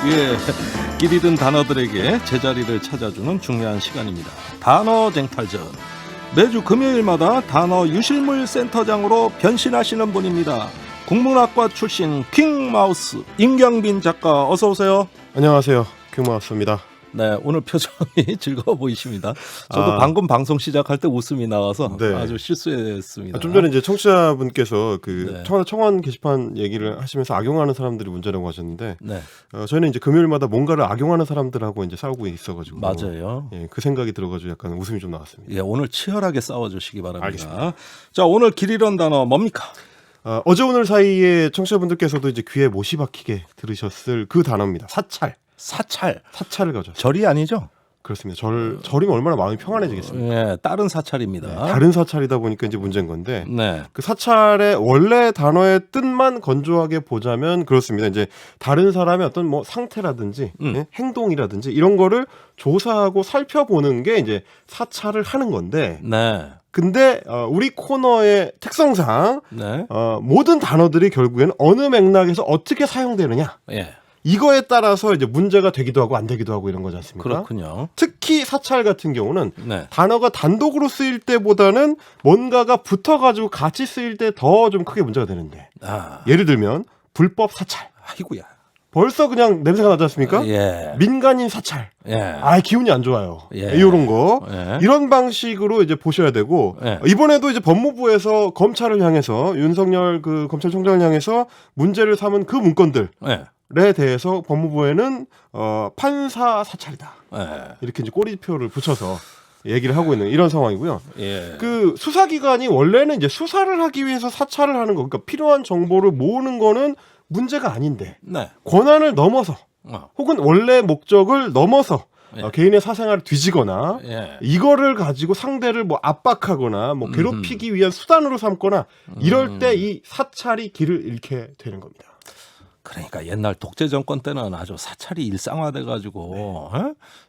예, 길 잃은 단어들에게 제자리를 찾아주는 중요한 시간입니다. 단어 쟁탈전. 매주 금요일마다 단어 유실물 센터장으로 변신하시는 분입니다. 국문학과 출신 킹마우스 임경빈 작가, 어서 오세요. 안녕하세요, 킹마우스입니다. 네, 오늘 표정이 즐거워 보이십니다. 저도 방금 방송 시작할 때 웃음이 나와서 네. 아주 실수했습니다. 좀 전에 이제 청취자분께서 네. 청원 게시판 얘기를 하시면서 악용하는 사람들이 문제라고 하셨는데, 네, 저희는 이제 금요일마다 뭔가를 악용하는 사람들하고 이제 싸우고 있어가지고 맞아요. 예, 그 생각이 들어가지고 약간 웃음이 좀 나왔습니다. 예, 오늘 치열하게 싸워주시기 바랍니다. 알겠습니다. 자, 오늘 길 잃은 단어 뭡니까? 어제 오늘 사이에 청취자분들께서도 이제 귀에 못이 박히게 들으셨을 그 단어입니다. 사찰. 사찰. 사찰을 가져왔어요. 절이 아니죠? 그렇습니다. 절이면 얼마나 마음이 평안해지겠습니까? 예, 다른 사찰입니다. 다른 사찰이다 보니까 이제 문제인 건데, 네. 그 사찰의 원래 단어의 뜻만 건조하게 보자면 그렇습니다. 이제 다른 사람의 어떤 뭐 상태라든지 예? 행동이라든지 이런 거를 조사하고 살펴보는 게 이제 사찰을 하는 건데, 네. 근데 우리 코너의 특성상 네. 모든 단어들이 결국에는 어느 맥락에서 어떻게 사용되느냐, 예. 이거에 따라서 이제 문제가 되기도 하고 안 되기도 하고 이런 거지 않습니까? 그렇군요. 특히 사찰 같은 경우는 네. 단어가 단독으로 쓰일 때보다는 뭔가가 붙어가지고 같이 쓰일 때 더 좀 크게 문제가 되는데, 아, 예를 들면 불법 사찰, 아이고야. 벌써 그냥 냄새가 나지 않습니까? 예. 민간인 사찰, 예. 기분이 안 좋아요. 예. 이런 거 예. 이런 방식으로 이제 보셔야 되고, 예. 이번에도 이제 법무부에서 검찰을 향해서 윤석열 그 검찰총장을 향해서 문제를 삼은 그 문건들 예. 에 대해서 법무부에는 판사 사찰이다, 예. 이렇게 이제 꼬리표를 붙여서 얘기를 하고 있는 이런 상황이고요. 예. 그 수사기관이 원래는 이제 수사를 하기 위해서 사찰을 하는 거, 그러니까 필요한 정보를 모으는 거는 문제가 아닌데, 네. 권한을 넘어서 혹은 원래 목적을 넘어서 예. 개인의 사생활을 뒤지거나 예. 이거를 가지고 상대를 뭐 압박하거나 뭐 괴롭히기 위한 수단으로 삼거나 이럴 때 이 사찰이 길을 잃게 되는 겁니다. 그러니까 옛날 독재 정권 때는 아주 사찰이 일상화돼 가지고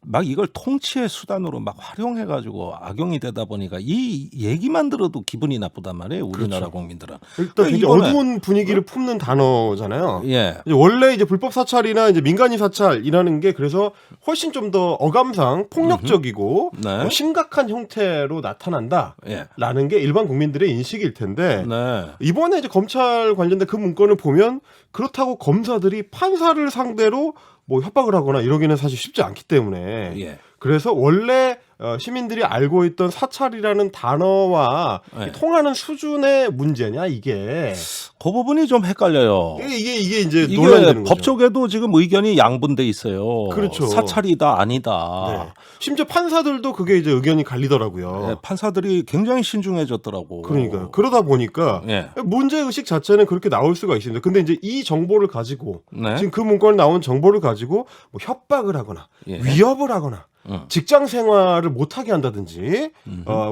막 이걸 통치의 수단으로 막 활용해 가지고 악용이 되다 보니까 이 얘기만 들어도 기분이 나쁘단 말이에요, 우리나라 그렇죠. 국민들은. 일단 굉장히 이번에 어두운 분위기를 품는 단어잖아요. 예. 이제 원래 이제 불법 사찰이나 이제 민간인 사찰이라는 게 그래서 훨씬 좀 더 어감상 폭력적이고 네. 심각한 형태로 나타난다라는 예. 게 일반 국민들의 인식일 텐데, 네. 이번에 이제 검찰 관련된 그 문건을 보면 그렇다고 검사들이 판사를 상대로 뭐 협박을 하거나 이러기는 사실 쉽지 않기 때문에, 예. 그래서 원래 시민들이 알고 있던 사찰이라는 단어와 네. 통하는 수준의 문제냐 이게. 그 부분이 좀 헷갈려요. 이게 이제 이게 논란이 되는 거죠. 법 쪽에도 지금 의견이 양분돼 있어요. 그렇죠. 사찰이다 아니다. 네. 심지어 판사들도 그게 이제 의견이 갈리더라고요. 네, 판사들이 굉장히 신중해졌더라고. 그러니까 그러다 보니까 예. 문제 의식 자체는 그렇게 나올 수가 있습니다. 근데 이제 이 정보를 가지고 네. 지금 그 문건에 나온 정보를 가지고 뭐 협박을 하거나 예. 위협을 하거나 직장 생활을 못하게 한다든지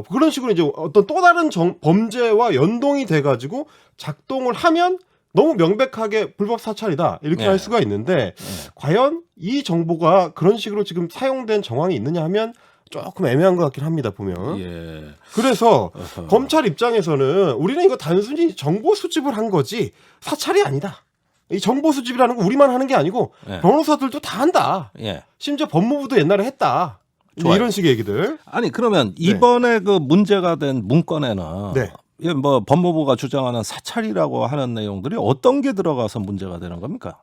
그런 식으로 이제 어떤 또 다른 범죄와 연동이 돼가지고 작동을 하면 너무 명백하게 불법 사찰이다 이렇게 네. 할 수가 있는데, 과연 이 정보가 그런 식으로 지금 사용된 정황이 있느냐 하면 조금 애매한 것 같긴 합니다, 보면. 예. 그래서 어허. 검찰 입장에서는 우리는 이거 단순히 정보 수집을 한 거지 사찰이 아니다. 이 정보 수집이라는 거 우리만 하는 게 아니고 예. 변호사들도 다 한다. 예. 심지어 법무부도 옛날에 했다. 좋아요. 이런 식의 얘기들. 아니 그러면 이번에 그 문제가 된 문건에는 네. 예, 뭐 법무부가 주장하는 사찰이라고 하는 내용들이 어떤 게 들어가서 문제가 되는 겁니까?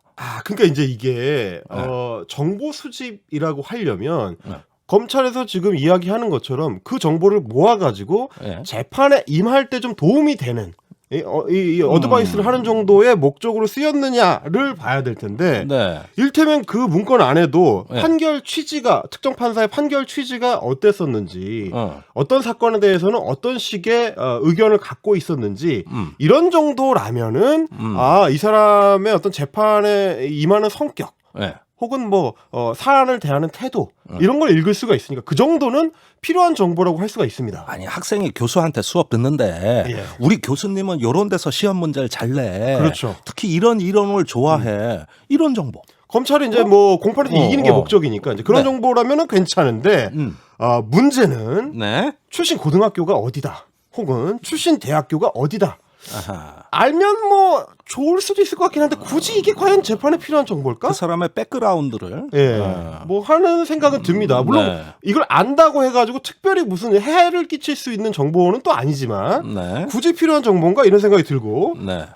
그러니까 이제 이게 정보 수집이라고 하려면 네. 검찰에서 지금 이야기하는 것처럼 그 정보를 모아가지고 예. 재판에 임할 때 좀 도움이 되는 이 어드바이스를 하는 정도의 목적으로 쓰였느냐를 봐야 될 텐데, 네. 일테면 그 문건 안에도 네. 판결 취지가, 특정 판사의 판결 취지가 어땠었는지, 어떤 사건에 대해서는 어떤 식의 의견을 갖고 있었는지, 이런 정도라면은 이 사람의 어떤 재판에 임하는 성격, 예. 혹은 뭐 사안을 대하는 태도, 이런 걸 읽을 수가 있으니까 그 정도는 필요한 정보라고 할 수가 있습니다. 아니 학생이 교수한테 수업 듣는데 예. 우리 교수님은 이런 데서 시험 문제를 잘 내. 그렇죠. 특히 이런 이론을 좋아해. 이런 정보. 검찰이 이제 뭐 공판에서 이기는 게 목적이니까 이제 그런 네. 정보라면은 괜찮은데, 문제는 네. 출신 고등학교가 어디다, 혹은 출신 대학교가 어디다, 아하. 알면 뭐 좋을 수도 있을 것 같긴 한데 굳이 이게 과연 재판에 필요한 정보일까? 그 사람의 백그라운드를 뭐 하는 생각은 듭니다. 물론 네. 이걸 안다고 해가지고 특별히 무슨 해를 끼칠 수 있는 정보는 또 아니지만 네. 굳이 필요한 정보인가 이런 생각이 들고 네.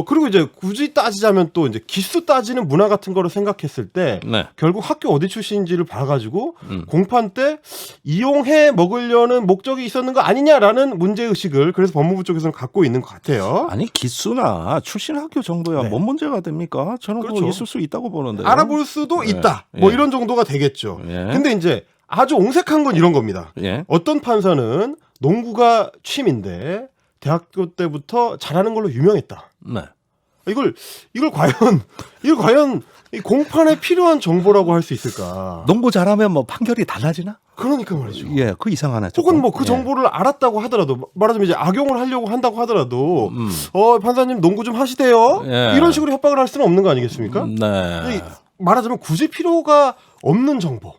그리고 이제 굳이 따지자면 또 이제 기수 따지는 문화 같은 거를 생각했을 때 네. 결국 학교 어디 출신인지를 봐가지고 공판 때 이용해 먹으려는 목적이 있었는 거 아니냐라는 문제의식을 그래서 법무부 쪽에서는 갖고 있는 것 같아요. 아니 기수나 출신 학교 정도야 네. 뭔 문제가 됩니까? 저는 그렇죠. 그거 있을 수 있다고 보는데. 알아볼 수도 예. 있다. 뭐 예. 이런 정도가 되겠죠. 예. 근데 이제 아주 옹색한 건 이런 겁니다. 예. 어떤 판사는 농구가 취미인데 대학교 때부터 잘하는 걸로 유명했다. 네. 이걸 과연 이 공판에 필요한 정보라고 할 수 있을까? 농구 잘하면 뭐 판결이 달라지나? 그러니까 말이죠. 예, 그 이상하네. 혹은 뭐 그 예. 정보를 알았다고 하더라도 말하자면 이제 악용을 하려고 한다고 하더라도 판사님 농구 좀 하시대요. 예. 이런 식으로 협박을 할 수는 없는 거 아니겠습니까? 네. 말하자면 굳이 필요가 없는 정보.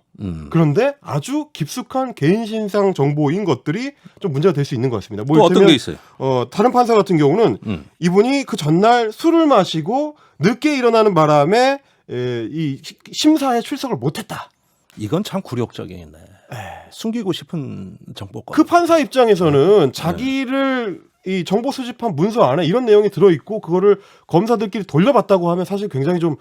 그런데 아주 깊숙한 개인신상 정보인 것들이 좀 문제가 될 수 있는 것 같습니다. 뭐 또 어떤 게 있어요? 다른 판사 같은 경우는 이분이 그 전날 술을 마시고 늦게 일어나는 바람에 이 심사에 출석을 못했다. 이건 참 굴욕적이네. 숨기고 싶은 정보권. 그 판사 입장에서는 자기를 이 정보 수집한 문서 안에 이런 내용이 들어있고 그거를 검사들끼리 돌려봤다고 하면 사실 굉장히 좀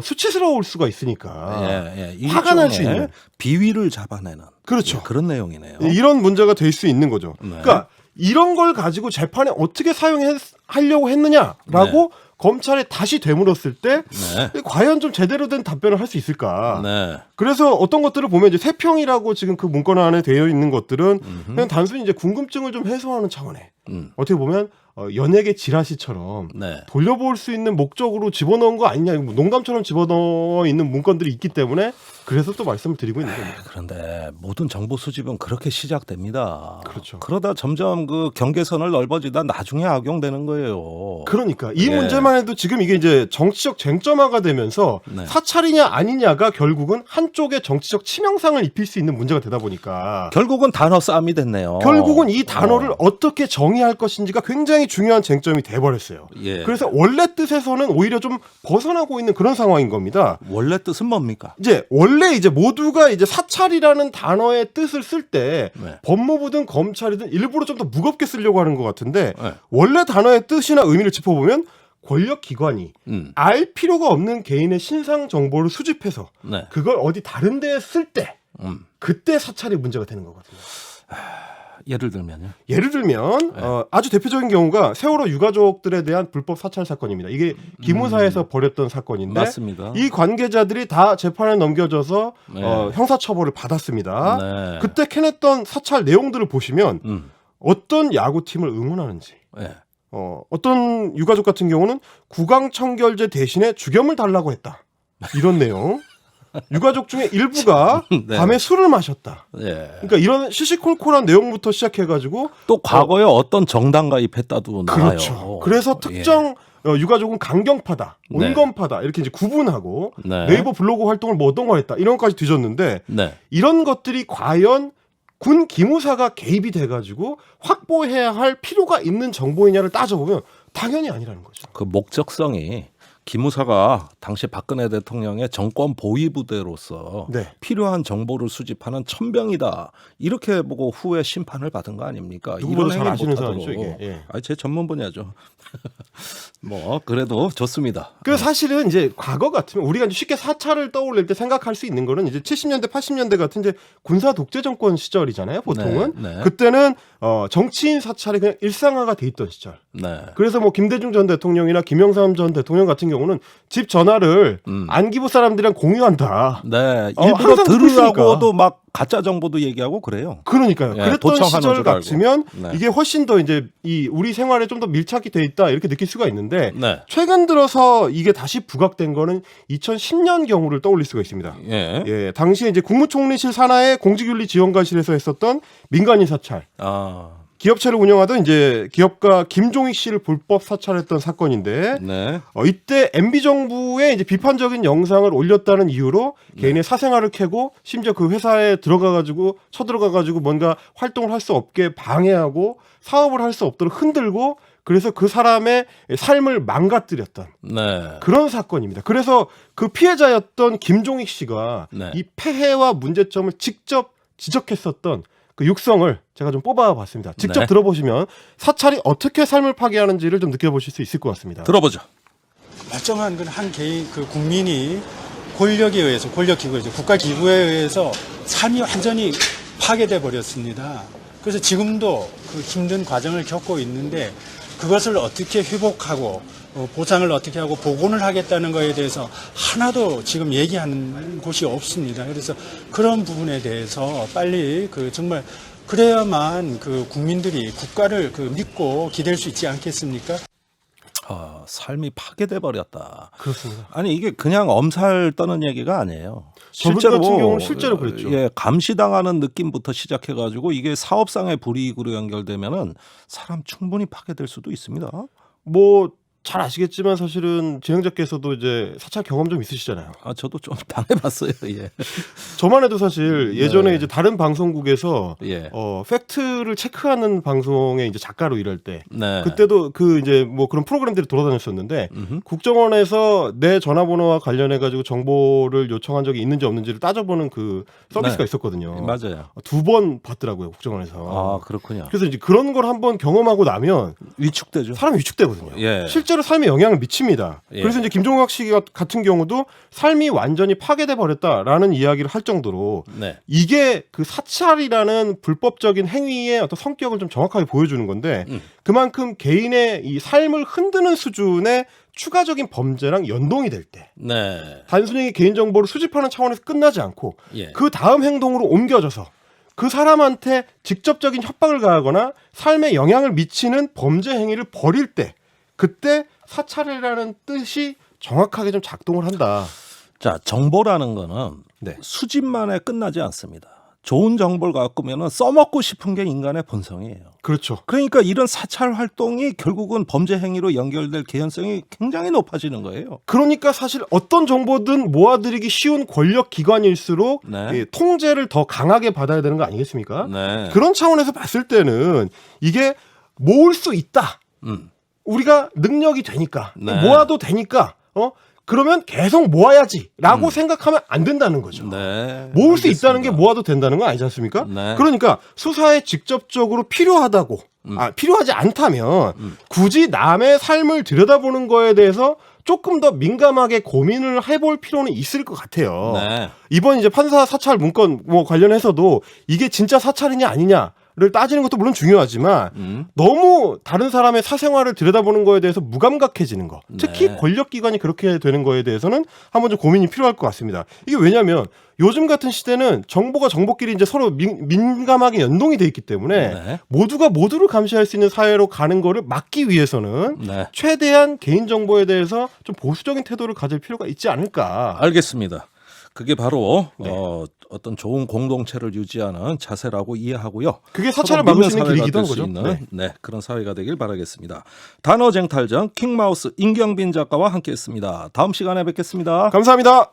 수치스러울 수가 있으니까 화가 날 수 있는 비위를 잡아내는 그렇죠. 예, 그런 내용이네요. 이런 문제가 될 수 있는 거죠. 네. 그러니까 이런 걸 가지고 재판에 어떻게 사용하려고 했느냐라고 검찰에 다시 되물었을 때 과연 좀 제대로 된 답변을 할 수 있을까? 네. 그래서 어떤 것들을 보면 이제 세평이라고 지금 그 문건 안에 되어 있는 것들은 그냥 단순히 이제 궁금증을 좀 해소하는 차원에 어떻게 보면 연예계 지라시처럼 네. 돌려볼 수 있는 목적으로 집어넣은 거 아니냐, 뭐 농담처럼 집어넣어 있는 문건들이 있기 때문에 그래서 또 말씀을 드리고 있는 겁니다. 그런데 모든 정보 수집은 그렇게 시작됩니다. 그렇죠. 그러다 점점 그 경계선을 넓어지다 나중에 악용되는 거예요. 그러니까 이 문제만 해도 지금 이게 이제 정치적 쟁점화가 되면서 사찰이냐 아니냐가 결국은 한쪽의 정치적 치명상을 입힐 수 있는 문제가 되다 보니까 결국은 단어 싸움이 됐네요. 결국은 이 단어를 어떻게 정의할 것인지가 굉장히 중요한 쟁점이 돼버렸어요. 예. 그래서 원래 뜻에서는 오히려 좀 벗어나고 있는 그런 상황인 겁니다. 원래 뜻은 뭡니까? 원래 모두가 사찰이라는 단어의 뜻을 쓸 때 법무부든 검찰이든 일부러 좀 더 무겁게 쓰려고 하는 것 같은데 원래 단어의 뜻이나 의미를 짚어보면 권력기관이 알 필요가 없는 개인의 신상 정보를 수집해서 그걸 어디 다른 데에 쓸 때 그때 사찰이 문제가 되는 거거든요. 예를 들면요. 예를 들면 아주 대표적인 경우가 세월호 유가족들에 대한 불법 사찰 사건입니다. 이게 기무사에서 벌였던 사건인데 맞습니다. 이 관계자들이 다 재판에 넘겨져서 형사처벌을 받았습니다. 네. 그때 캐냈던 사찰 내용들을 보시면 어떤 야구팀을 응원하는지 어떤 유가족 같은 경우는 구강청결제 대신에 주겸을 달라고 했다. 이런 내용. 유가족 중에 일부가 밤에 술을 마셨다. 그러니까 이런 시시콜콜한 내용부터 시작해가지고 또 과거에 어떤 정당 가입했다도 나와요. 그렇죠. 그래서 특정 유가족은 강경파다, 온건파다 이렇게 이제 구분하고 네이버 블로그 활동을 뭐 어떤 걸 했다 이런 것까지 뒤졌는데 이런 것들이 과연 군 기무사가 개입이 돼가지고 확보해야 할 필요가 있는 정보이냐를 따져보면 당연히 아니라는 거죠. 그 목적성이 기무사가 당시 박근혜 대통령의 정권 보위 부대로서 필요한 정보를 수집하는 천병이다 이렇게 보고 후에 심판을 받은 거 아닙니까? 누구보다 잘 아시는 사람이죠 이게. 제 전문 분야죠. 뭐 그래도 좋습니다. 그 사실은 이제 과거 같으면 우리가 이제 쉽게 사찰을 떠올릴 때 생각할 수 있는 거는 이제 70년대 80년대 같은 이제 군사 독재 정권 시절이잖아요. 보통은 그때는 정치인 사찰이 그냥 일상화가 돼 있던 시절. 그래서 뭐 김대중 전 대통령이나 김영삼 전 대통령 같은 경우는 집 전화를 안기부 사람들이랑 공유한다. 일부러 들으라고도 막 가짜 정보도 얘기하고 그래요. 그러니까요. 그랬던 시절 같으면 이게 훨씬 더 이제 이 우리 생활에 좀 더 밀착이 돼 있다 이렇게 느낄 수가 있는데 최근 들어서 이게 다시 부각된 거는 2010년 경우를 떠올릴 수가 있습니다. 당시에 이제 국무총리실 산하의 공직윤리지원관실에서 했었던 민간인 사찰. 기업체를 운영하던 이제 기업가 김종익 씨를 불법 사찰했던 사건인데 이때 MB 정부의 이제 비판적인 영상을 올렸다는 이유로 개인의 사생활을 캐고 심지어 그 회사에 들어가가지고 쳐들어가가지고 뭔가 활동을 할 수 없게 방해하고 사업을 할 수 없도록 흔들고 그래서 그 사람의 삶을 망가뜨렸던 네. 그런 사건입니다. 그래서 그 피해자였던 김종익 씨가 네. 이 폐해와 문제점을 직접 지적했었던 그 육성을 제가 좀 뽑아봤습니다. 직접 네. 들어보시면 사찰이 어떻게 삶을 파괴하는지를 좀 느껴보실 수 있을 것 같습니다. 들어보죠. 멀쩡한 한 개인 그 국민이 권력에 의해서 권력기구에 국가기구에 의해서 삶이 완전히 파괴돼 버렸습니다. 그래서 지금도 그 힘든 과정을 겪고 있는데 그것을 어떻게 회복하고 보상을 어떻게 하고 복원을 하겠다는 것에 대해서 하나도 지금 얘기하는 곳이 없습니다. 그래서 그런 부분에 대해서 빨리 그 정말 그래야만 그 국민들이 국가를 그 믿고 기댈 수 있지 않겠습니까? 삶이 파괴돼 버렸다. 그렇습니다. 아니 이게 그냥 엄살 떠는 얘기가 아니에요. 저분 같은 경우는 실제로 그랬죠. 예, 감시당하는 느낌부터 시작해가지고 이게 사업상의 불이익으로 연결되면은 사람 충분히 파괴될 수도 있습니다. 뭐 잘 아시겠지만 사실은 진행자께서도 이제 사찰 경험 좀 있으시잖아요. 저도 좀 당해봤어요. 예. 저만 해도 사실 예전에 네. 이제 다른 방송국에서 예. 팩트를 체크하는 방송에 이제 작가로 일할 때 네. 그때도 그 이제 뭐 그런 프로그램들이 돌아다녔었는데 음흠. 국정원에서 내 전화번호와 관련해 가지고 정보를 요청한 적이 있는지 없는지를 따져보는 그 서비스가 네. 있었거든요. 맞아요. 2번 받더라고요 국정원에서. 그렇군요. 그래서 이제 그런 걸 한번 경험하고 나면 위축되죠. 사람이 위축되거든요. 예. 실제로 삶에 영향을 미칩니다. 예. 그래서 이제 김종학 씨 같은 경우도 삶이 완전히 파괴돼 버렸다라는 이야기를 할 정도로 네. 이게 그 사찰이라는 불법적인 행위의 어떤 성격을 좀 정확하게 보여주는 건데 그만큼 개인의 이 삶을 흔드는 수준의 추가적인 범죄랑 연동이 될 때 네. 단순히 개인정보를 수집하는 차원에서 끝나지 않고 예. 그 다음 행동으로 옮겨져서 그 사람한테 직접적인 협박을 가하거나 삶에 영향을 미치는 범죄 행위를 벌일 때 그때 사찰이라는 뜻이 정확하게 좀 작동을 한다. 자, 정보라는 거는 네. 수집만에 끝나지 않습니다. 좋은 정보를 갖고면은 써먹고 싶은 게 인간의 본성이에요. 그렇죠. 그러니까 이런 사찰 활동이 결국은 범죄 행위로 연결될 개연성이 굉장히 높아지는 거예요. 그러니까 사실 어떤 정보든 모아들이기 쉬운 권력 기관일수록 네. 예, 통제를 더 강하게 받아야 되는 거 아니겠습니까? 네. 그런 차원에서 봤을 때는 이게 모을 수 있다. 우리가 능력이 되니까 네. 모아도 되니까 그러면 계속 모아야지라고 생각하면 안 된다는 거죠. 네. 모을 수 있다는 게 알겠습니다. 모아도 된다는 건 아니지 않습니까? 네. 그러니까 수사에 직접적으로 필요하다고 필요하지 않다면 굳이 남의 삶을 들여다보는 거에 대해서 조금 더 민감하게 고민을 해볼 필요는 있을 것 같아요. 네. 이번 이제 판사 사찰 문건 뭐 관련해서도 이게 진짜 사찰이냐 아니냐를 따지는 것도 물론 중요하지만 너무 다른 사람의 사생활을 들여다보는 거에 대해서 무감각해지는 거, 특히 네. 권력기관이 그렇게 되는 거에 대해서는 한번 좀 고민이 필요할 것 같습니다. 이게 왜냐하면 요즘 같은 시대는 정보가 정보끼리 이제 서로 민감하게 연동이 돼 있기 때문에 네. 모두가 모두를 감시할 수 있는 사회로 가는 거를 막기 위해서는 네. 최대한 개인 정보에 대해서 좀 보수적인 태도를 가질 필요가 있지 않을까. 알겠습니다. 그게 바로 네. 어떤 좋은 공동체를 유지하는 자세라고 이해하고요. 그게 사찰을 서로 믿는 막을 수 있는 사회가 길이기도 한 될 수 거죠. 있는 네. 그런 사회가 되길 바라겠습니다. 단어쟁탈전 킹마우스 임경빈 작가와 함께했습니다. 다음 시간에 뵙겠습니다. 감사합니다.